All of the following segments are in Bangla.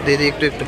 দিদি একটু একটু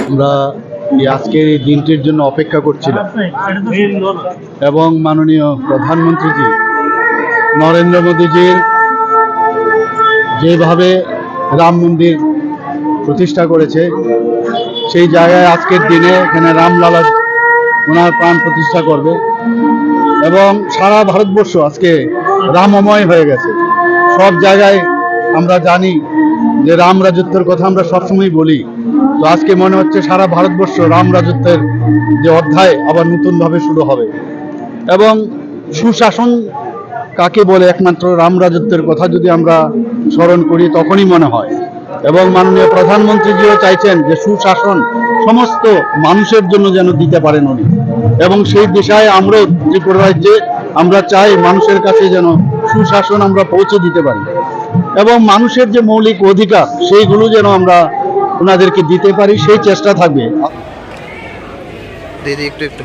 আমরা আজকের এই দিনটির জন্য অপেক্ষা করছিলাম এবং মাননীয় প্রধানমন্ত্রীজি নরেন্দ্র মোদীজির যেভাবে রাম মন্দির প্রতিষ্ঠা করেছে সেই জায়গায় আজকের দিনে এখানে রামলালা ওনার প্রাণ প্রতিষ্ঠা করবে এবং সারা ভারতবর্ষ আজকে রামময় হয়ে গেছে। সব জায়গায় আমরা জানি যে রাম রাজত্বের কথা আমরা সবসময় বলি, তো আজকে মনে হচ্ছে সারা ভারতবর্ষ রাম রাজত্বের যে অধ্যায় আবার নতুনভাবে শুরু হবে। এবং সুশাসন কাকে বলে একমাত্র রাম রাজত্বের কথা যদি আমরা স্মরণ করি তখনই মনে হয়। এবং মাননীয় প্রধানমন্ত্রীজিও চাইছেন যে সুশাসন সমস্ত মানুষের জন্য যেন দিতে পারেন উনি, এবং সেই দিশায় আমরাও ত্রিপুরা রাজ্যে আমরা চাই মানুষের কাছে যেন সুশাসন আমরা পৌঁছে দিতে পারি এবং মানুষের যে মৌলিক অধিকার সেইগুলো যেন আমরা ওনাদেরকে দিতে পারি, সেই চেষ্টা থাকবে। দিদি একটু একটু